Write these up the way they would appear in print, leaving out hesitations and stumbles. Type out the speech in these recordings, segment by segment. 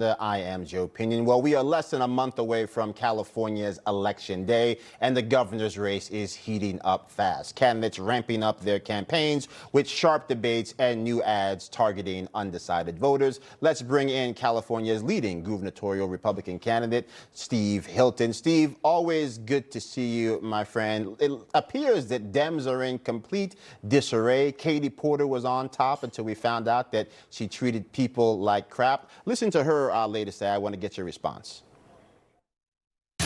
The I Am Joe Opinion. Well, we are less than a month away from California's election day, and the governor's race is heating up fast. Candidates ramping up their campaigns with sharp debates and new ads targeting undecided voters. Let's bring in California's leading gubernatorial Republican candidate, Steve Hilton. Steve, always good to see you, my friend. It appears that Dems are in complete disarray. Katie Porter was on top until we found out that she treated people like crap. Listen to her latest ad. I want to get your response.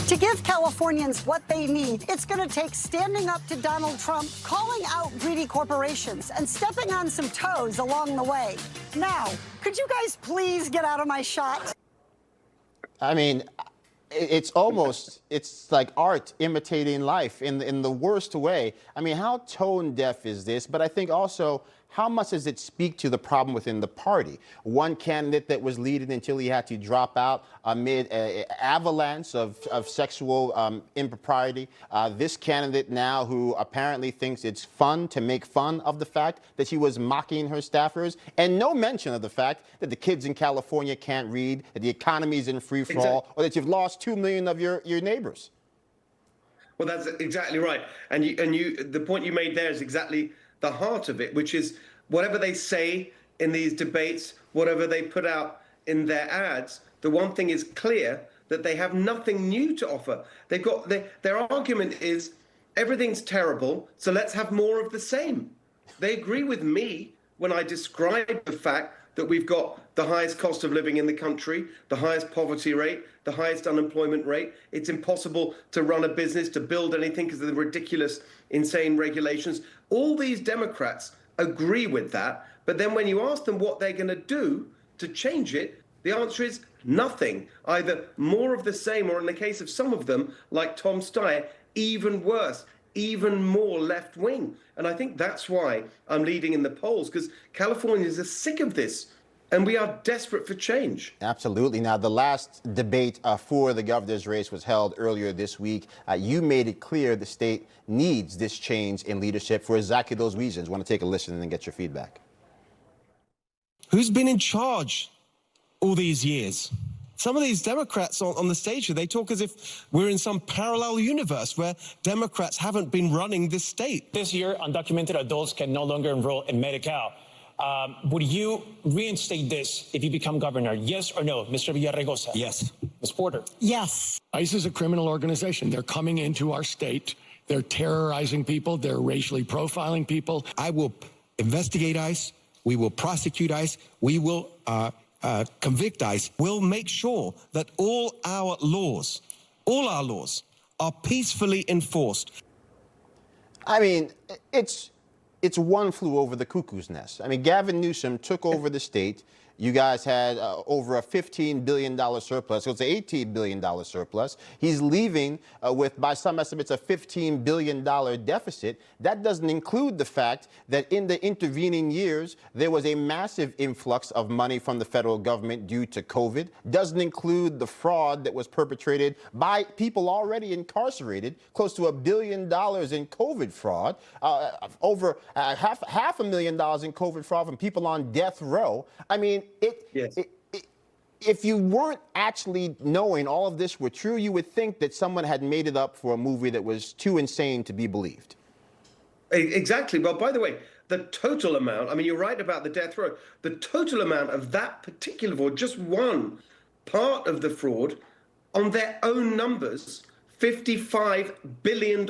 To give Californians what they need, it's going to take standing up to Donald Trump, calling out greedy corporations, and stepping on some toes along the way. Now, could you guys please get out of my shot? I mean, it's like art imitating life in the worst way. I mean, how tone deaf is this? But I think also, how much does it speak to the problem within the party? One candidate that was leading until he had to drop out amid an avalanche of sexual impropriety. This candidate now who apparently thinks it's fun to make fun of the fact that she was mocking her staffers, and no mention of the fact that the kids in California can't read, that the economy is in free fall, or that you've lost 2 million of your neighbors. Well, that's exactly right. And the point you made there is exactly the heart of it, which is whatever they say in these debates, whatever they put out in their ads, the one thing is clear, that they have nothing new to offer. They've got their argument is everything's terrible, so let's have more of the same. They agree with me when I describe the fact that we've got the highest cost of living in the country, the highest poverty rate, the highest unemployment rate. It's impossible to run a business, to build anything because of the ridiculous, insane regulations. All these Democrats agree with that. But then when you ask them what they're going to do to change it, the answer is nothing. Either more of the same, or in the case of some of them, like Tom Steyer, even worse, even more left wing. And I think that's why I'm leading in the polls, because Californians are sick of this. And we are desperate for change. Absolutely. Now, the last debate for the governor's race was held earlier this week. You made it clear the state needs this change in leadership for exactly those reasons. I want to take a listen and then get your feedback. Who's been in charge all these years? Some of these Democrats on the stage here, they talk as if we're in some parallel universe where Democrats haven't been running this state. This year, undocumented adults can no longer enroll in Medi-Cal. Would you reinstate this if you become governor? Yes or no? Mr. Villaraigosa? Yes. Ms. Porter? Yes. ICE is a criminal organization. They're coming into our state. They're terrorizing people. They're racially profiling people. I will investigate ICE. We will prosecute ICE. We will convict ICE. We'll make sure that all our laws are peacefully enforced. I mean, it's one flew over the cuckoo's nest. I mean, Gavin Newsom took over the state. You guys had over a $15 billion surplus. So it's an $18 billion surplus. He's leaving with, by some estimates, a $15 billion deficit. That doesn't include the fact that in the intervening years, there was a massive influx of money from the federal government due to COVID. Doesn't include the fraud that was perpetrated by people already incarcerated, close to $1 billion in COVID fraud, over half $500,000 in COVID fraud from people on death row. I mean, if you weren't actually knowing all of this were true, you would think that someone had made it up for a movie that was too insane to be believed. Exactly. Well, by the way, the total amount, I mean, you're right about the death row. The total amount of that particular fraud, just one part of the fraud, on their own numbers, $55 billion.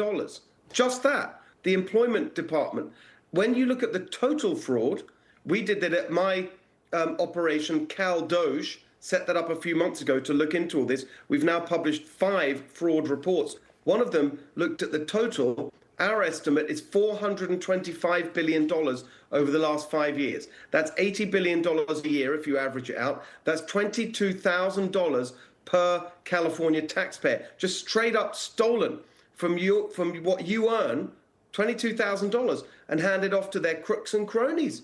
Just that, the employment department. When you look at the total fraud, we did that at my Operation Cal Doge, set that up a few months ago to look into all this. We've now published 5 fraud reports. One of them looked at the total. Our estimate is $425 billion over the last 5 years. That's $80 billion a year if you average it out. That's $22,000 per California taxpayer, just straight up stolen from what you earn, $22,000, and handed off to their crooks and cronies.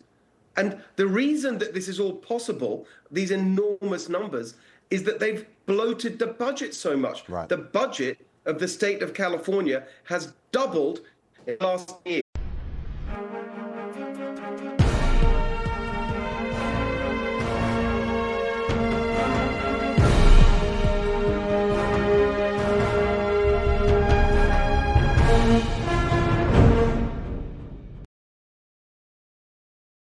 And the reason that this is all possible, these enormous numbers, is that they've bloated the budget so much. Right. The budget of the state of California has doubled in the last year.